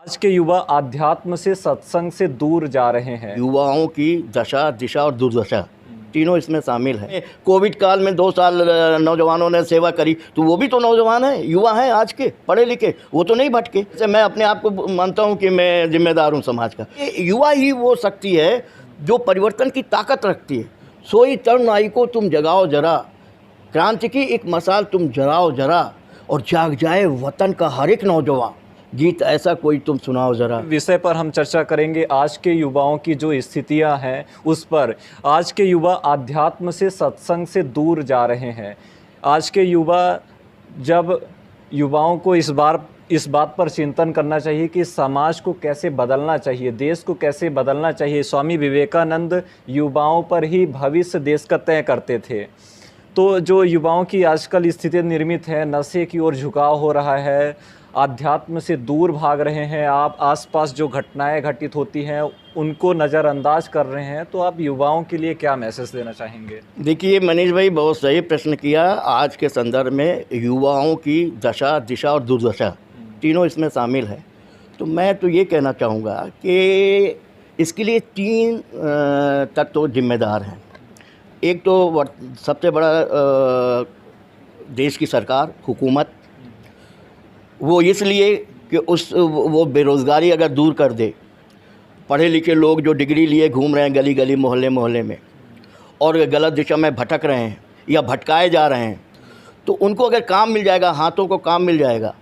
आज के युवा आध्यात्म से सत्संग से दूर जा रहे हैं। युवाओं की दशा, दिशा और दुर्दशा तीनों इसमें शामिल है। कोविड काल में 2 साल नौजवानों ने सेवा करी, तो वो भी तो नौजवान हैं, युवा हैं आज के, पढ़े लिखे, वो तो नहीं भटके। जैसे मैं अपने आप को मानता हूँ कि मैं जिम्मेदार हूँ समाज का। युवा ही वो शक्ति है जो परिवर्तन की ताकत रखती है। सोई तरुण आई को तुम जगाओ जरा, क्रांति की एक मसाल तुम जलाओ जरा, और जाग जाए वतन का हर एक नौजवान, गीत ऐसा कोई तुम सुनाओ ज़रा। विषय पर हम चर्चा करेंगे। आज के युवाओं की जो स्थितियां हैं उस पर। आज के युवा आध्यात्म से सत्संग से दूर जा रहे हैं। आज के युवाओं को इस बात पर चिंतन करना चाहिए कि समाज को कैसे बदलना चाहिए, देश को कैसे बदलना चाहिए। स्वामी विवेकानंद युवाओं पर ही भविष्य देश का तय करते थे। तो जो युवाओं की आजकल स्थिति निर्मित है, नशे की ओर झुकाव हो रहा है, आध्यात्म से दूर भाग रहे हैं, आप आसपास जो घटनाएं घटित होती हैं उनको नज़रअंदाज कर रहे हैं, तो आप युवाओं के लिए क्या मैसेज देना चाहेंगे? देखिए मनीष भाई, बहुत सही प्रश्न किया। आज के संदर्भ में युवाओं की दशा, दिशा और दुर्दशा तीनों इसमें शामिल है। तो मैं तो ये कहना चाहूँगा कि इसके लिए 3 तत्व जिम्मेदार हैं। एक तो सबसे बड़ा देश की सरकार, हुकूमत, वो इसलिए कि वो बेरोज़गारी अगर दूर कर दे, पढ़े लिखे लोग जो डिग्री लिए घूम रहे हैं गली गली, मोहल्ले मोहल्ले में, और गलत दिशा में भटक रहे हैं या भटकाए जा रहे हैं, तो उनको अगर काम मिल जाएगा, हाथों को काम मिल जाएगा,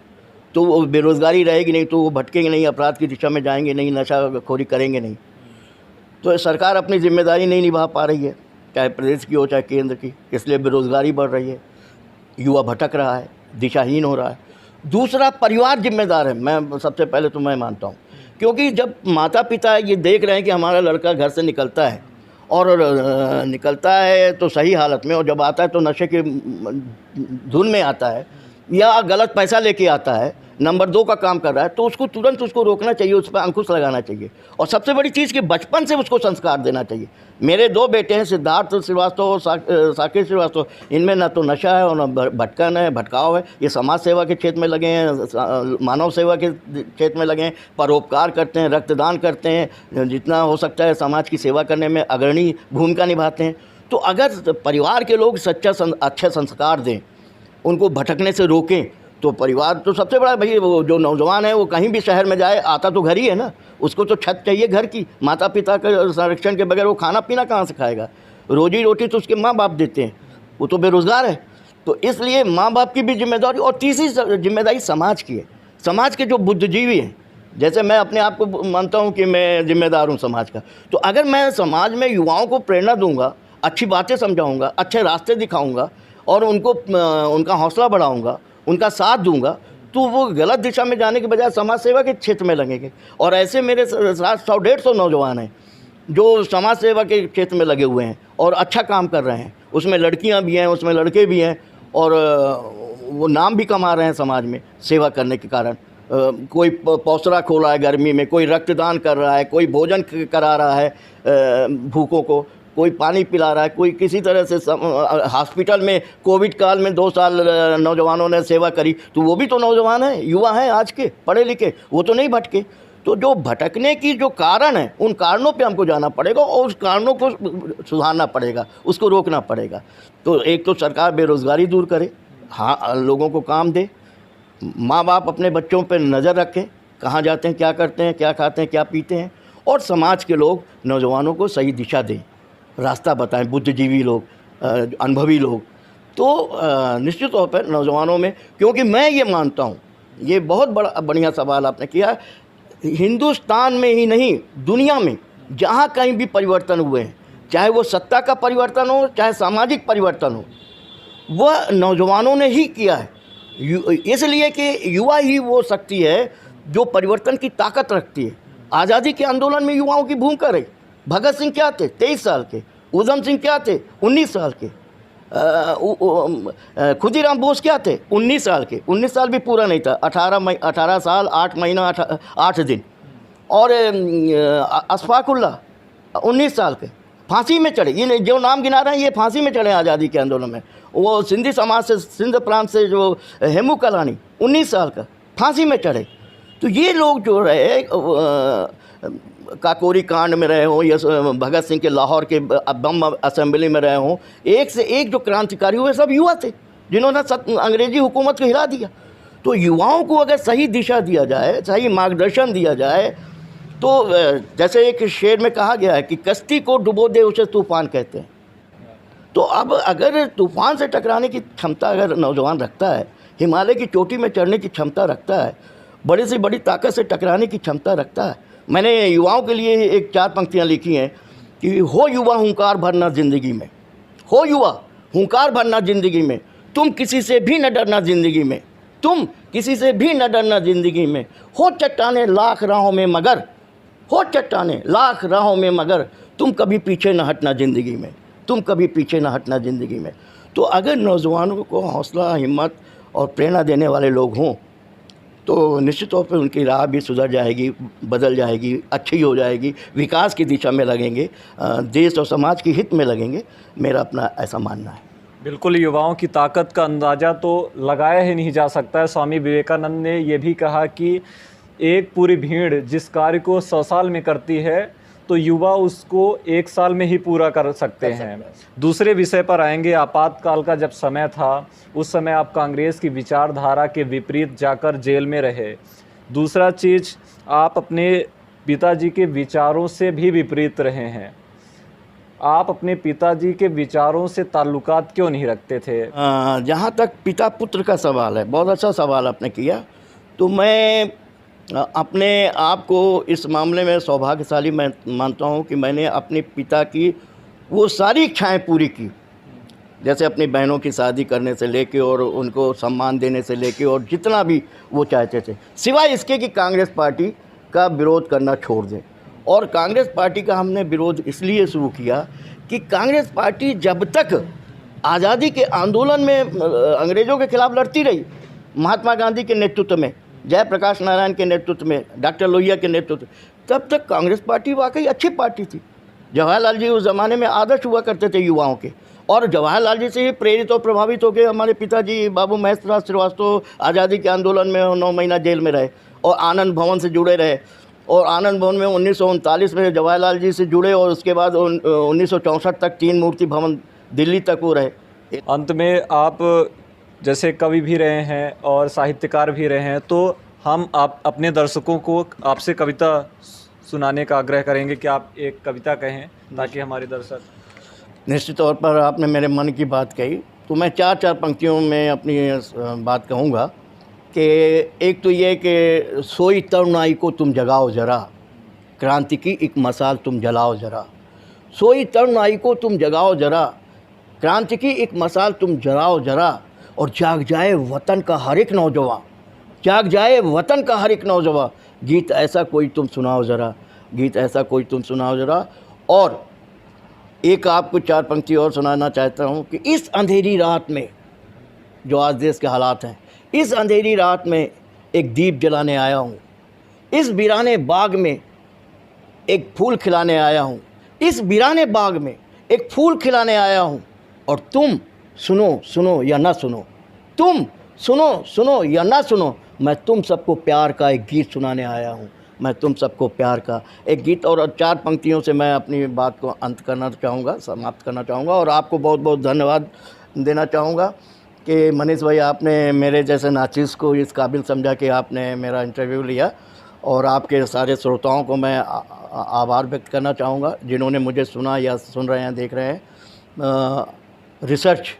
तो वो बेरोज़गारी रहेगी नहीं, तो वो भटकेंगे नहीं, अपराध की दिशा में जाएंगे नहीं, नशाखोरी करेंगे नहीं। तो सरकार अपनी जिम्मेदारी नहीं निभा पा रही है, चाहे प्रदेश की हो चाहे केंद्र की, इसलिए बेरोज़गारी बढ़ रही है, युवा भटक रहा है, दिशाहीन हो रहा है। दूसरा, परिवार जिम्मेदार है। मैं सबसे पहले तो मैं मानता हूँ, क्योंकि जब माता पिता ये देख रहे हैं कि हमारा लड़का घर से निकलता है, और निकलता है तो सही हालत में, और जब आता है तो नशे के धुन में आता है या गलत पैसा लेके आता है, नंबर 2 का काम कर रहा है, तो उसको तुरंत उसको रोकना चाहिए, उस पर अंकुश लगाना चाहिए। और सबसे बड़ी चीज़ कि बचपन से उसको संस्कार देना चाहिए। मेरे 2 बेटे हैं, सिद्धार्थ श्रीवास्तव और साकेत श्रीवास्तव। इनमें ना तो नशा है और ना भटकन है, भटकाव है। ये समाज सेवा के क्षेत्र में लगे हैं, मानव सेवा के क्षेत्र में लगे हैं, परोपकार करते हैं, रक्तदान करते हैं, जितना हो सकता है समाज की सेवा करने में अग्रणी भूमिका निभाते हैं। तो अगर परिवार के लोग अच्छे संस्कार दें, उनको भटकने से रोकें, तो परिवार तो सबसे बड़ा भाई, वो जो नौजवान है वो कहीं भी शहर में जाए, आता तो घर ही है ना, उसको तो छत चाहिए घर की। माता पिता के संरक्षण के बगैर वो खाना पीना कहाँ से खाएगा? रोजी रोटी तो उसके माँ बाप देते हैं, वो तो बेरोज़गार है। तो इसलिए माँ बाप की भी जिम्मेदारी, और तीसरी जिम्मेदारी समाज की है। समाज के जो बुद्धिजीवी हैं, जैसे मैं अपने आप को मानता हूँ कि मैं जिम्मेदार हूँ समाज का, तो अगर मैं समाज में युवाओं को प्रेरणा दूँगा, अच्छी बातें समझाऊँगा, अच्छे रास्ते दिखाऊँगा, और उनको उनका हौसला बढ़ाऊँगा, उनका साथ दूंगा, तो वो गलत दिशा में जाने के बजाय समाज सेवा के क्षेत्र में लगेंगे। और ऐसे मेरे साथ 100-150 नौजवान हैं जो समाज सेवा के क्षेत्र में लगे हुए हैं और अच्छा काम कर रहे हैं। उसमें लड़कियां भी हैं, उसमें लड़के भी हैं, और वो नाम भी कमा रहे हैं समाज में सेवा करने के कारण। कोई पौसरा खोला है गर्मी में, कोई रक्तदान कर रहा है, कोई भोजन करा रहा है भूखों को, कोई पानी पिला रहा है, कोई किसी तरह से हॉस्पिटल में कोविड काल में 2 साल नौजवानों ने सेवा करी, तो वो भी तो नौजवान हैं, युवा हैं आज के, पढ़े लिखे, वो तो नहीं भटके। तो जो भटकने की जो कारण है, उन कारणों पे हमको जाना पड़ेगा और उस कारणों को सुधारना पड़ेगा, उसको रोकना पड़ेगा। तो एक तो सरकार बेरोज़गारी दूर करे, हाँ, लोगों को काम दे, माँ बाप अपने बच्चों पर नज़र रखें, कहाँ जाते हैं, क्या करते हैं, क्या खाते हैं, क्या पीते हैं, और समाज के लोग नौजवानों को सही दिशा दें, रास्ता बताएं, बुद्धिजीवी लोग, अनुभवी लोग। तो निश्चित तौर पर नौजवानों में, क्योंकि मैं ये मानता हूँ, ये बहुत बढ़िया सवाल आपने किया, हिंदुस्तान में ही नहीं दुनिया में जहाँ कहीं भी परिवर्तन हुए हैं, चाहे वो सत्ता का परिवर्तन हो, चाहे सामाजिक परिवर्तन हो, वह नौजवानों ने ही किया है। इसलिए कि युवा ही वो शक्ति है जो परिवर्तन की ताकत रखती है। आज़ादी के आंदोलन में युवाओं की भूमिका रही। भगत सिंह क्या थे? 23 साल के। उधम सिंह क्या थे? 19 साल के। खुदीराम बोस क्या थे? 19 साल के। 19 साल भी पूरा नहीं था, 18 साल 8 महीना 8 दिन। और अशफाकुल्ला 19 साल के, फांसी में चढ़े। ये जो नाम गिना रहे हैं ये फांसी में चढ़े आज़ादी के आंदोलन में। वो सिंधी समाज से, सिंध प्रांत से जो हेमू कलानी 19 साल का, फांसी में चढ़े। तो ये लोग जो रहे काकोरी कांड में रहे हों या भगत सिंह के लाहौर के बम असेंबली में रहे हों, एक से एक जो क्रांतिकारी हुए सब युवा थे जिन्होंने अंग्रेजी हुकूमत को हिला दिया। तो युवाओं को अगर सही दिशा दिया जाए, सही मार्गदर्शन दिया जाए, तो जैसे एक शेर में कहा गया है कि कश्ती को डुबो दे उसे तूफ़ान कहते हैं। तो अब अगर तूफ़ान से टकराने की क्षमता अगर नौजवान रखता है, हिमालय की चोटी में चढ़ने की क्षमता रखता है, बड़ी से बड़ी ताकत से टकराने की क्षमता रखता है। मैंने युवाओं के लिए एक 4 पंक्तियाँ लिखी हैं कि हो युवा हुंकार भरना ज़िंदगी में, हो युवा हुंकार भरना ज़िंदगी में, तुम किसी से भी न डरना ज़िंदगी में, तुम किसी से भी न डरना ज़िंदगी में, हो चट्टाने लाख राहों में मगर, हो चट्टाने लाख राहों में मगर, तुम कभी पीछे न हटना ज़िंदगी में, तुम कभी पीछे न हटना ज़िंदगी में। तो अगर नौजवानों को हौसला, हिम्मत और प्रेरणा देने वाले लोग हों तो निश्चित तौर पर उनकी राह भी सुधर जाएगी, बदल जाएगी, अच्छी हो जाएगी, विकास की दिशा में लगेंगे, देश और समाज के हित में लगेंगे। मेरा अपना ऐसा मानना है। बिल्कुल, युवाओं की ताकत का अंदाज़ा तो लगाया ही नहीं जा सकता है। स्वामी विवेकानंद ने ये भी कहा कि एक पूरी भीड़ जिस कार्य को 100 साल में करती है तो युवा उसको 1 साल में ही पूरा कर सकते हैं। दूसरे विषय पर आएंगे। आपातकाल का जब समय था उस समय आप कांग्रेस की विचारधारा के विपरीत जाकर जेल में रहे। दूसरा चीज़, आप अपने पिताजी के विचारों से भी विपरीत रहे हैं। आप अपने पिताजी के विचारों से ताल्लुकात क्यों नहीं रखते थे? जहाँ तक पिता पुत्र का सवाल है, बहुत अच्छा सवाल आपने किया। तो मैं अपने आप को इस मामले में सौभाग्यशाली मैं मानता हूँ कि मैंने अपने पिता की वो सारी इच्छाएं पूरी की, जैसे अपनी बहनों की शादी करने से लेके और उनको सम्मान देने से लेके और जितना भी वो चाहते थे, सिवाय इसके कि कांग्रेस पार्टी का विरोध करना छोड़ दें। और कांग्रेस पार्टी का हमने विरोध इसलिए शुरू किया कि कांग्रेस पार्टी जब तक आज़ादी के आंदोलन में अंग्रेज़ों के खिलाफ लड़ती रही, महात्मा गांधी के नेतृत्व में, जयप्रकाश नारायण के नेतृत्व में, डॉक्टर लोहिया के नेतृत्व, तब तक कांग्रेस पार्टी वाकई अच्छी पार्टी थी। जवाहरलाल जी उस ज़माने में आदर्श हुआ करते थे युवाओं के, और जवाहरलाल जी से ही प्रेरित और प्रभावित होकर हमारे पिताजी बाबू महेंद्रनाथ श्रीवास्तव आज़ादी के आंदोलन में 9 महीना जेल में रहे और आनंद भवन से जुड़े रहे। और आनंद भवन में 1939 में जवाहरलाल जी से जुड़े और उसके बाद 1964 तक 3 मूर्ति भवन दिल्ली तक वो रहे। अंत में आप जैसे कवि भी रहे हैं और साहित्यकार भी रहे हैं, तो हम आप अपने दर्शकों को आपसे कविता सुनाने का आग्रह करेंगे कि आप एक कविता कहें ताकि हमारे दर्शक। निश्चित तौर पर आपने मेरे मन की बात कही, तो मैं 4 पंक्तियों में अपनी बात कहूँगा कि एक तो ये कि सोई तरुणाई को तुम जगाओ ज़रा, क्रांति की एक मसाल तुम जलाओ ज़रा, सोई तरुणाई को तुम जगाओ ज़रा, क्रांति की एक मसाल तुम जलाओ ज़रा, और जाग जाए वतन का हर एक नौजवान, जाग जाए वतन का हर एक नौजवान, गीत ऐसा कोई तुम सुनाओ ज़रा, गीत ऐसा कोई तुम सुनाओ ज़रा। और एक आपको 4 पंक्ति और सुनाना चाहता हूँ कि इस अंधेरी रात में, जो आज देश के हालात हैं, इस अंधेरी रात में एक दीप जलाने आया हूँ, इस वीराने बाग में एक फूल खिलाने आया हूँ, इस वीराने बाग में एक फूल खिलाने आया हूँ, और तुम सुनो सुनो या ना सुनो, तुम सुनो सुनो या ना सुनो, मैं तुम सबको प्यार का एक गीत सुनाने आया हूँ, मैं तुम सबको प्यार का एक गीत। और 4 पंक्तियों से मैं अपनी बात को अंत करना चाहूँगा, समाप्त करना चाहूँगा। और आपको बहुत बहुत धन्यवाद देना चाहूँगा कि मनीष भाई, आपने मेरे जैसे नाचिज़ को इस काबिल समझा कि आपने मेरा इंटरव्यू लिया, और आपके सारे श्रोताओं को मैं आभार व्यक्त करना चाहूँगा जिन्होंने मुझे सुना या सुन रहे हैं, देख रहे हैं रिसर्च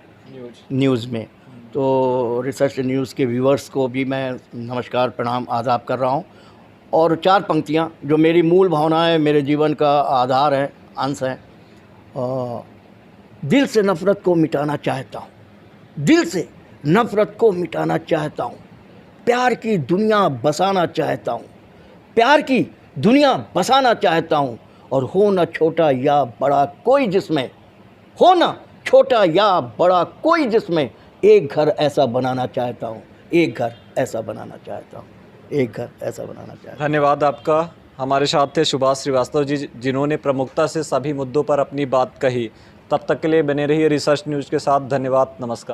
न्यूज़ में। तो रिसर्च न्यूज़ के व्यूअर्स को भी मैं नमस्कार, प्रणाम, आदाब कर रहा हूँ। और 4 पंक्तियाँ जो मेरी मूल भावनाएं, मेरे जीवन का आधार है, अंश है। दिल से नफ़रत को मिटाना चाहता हूँ, दिल से नफ़रत को मिटाना चाहता हूँ, प्यार की दुनिया बसाना चाहता हूँ, प्यार की दुनिया बसाना चाहता हूँ, और हो ना छोटा या बड़ा कोई जिसमें, हो ना छोटा या बड़ा कोई जिसमें, एक घर ऐसा बनाना चाहता हूँ, एक घर ऐसा बनाना चाहता हूँ, एक घर ऐसा बनाना चाहता हूँ। धन्यवाद आपका। हमारे साथ थे सुभाष श्रीवास्तव जी, जिन्होंने प्रमुखता से सभी मुद्दों पर अपनी बात कही। तब तक के लिए बने रहिए रिसर्च न्यूज़ के साथ। धन्यवाद, नमस्कार।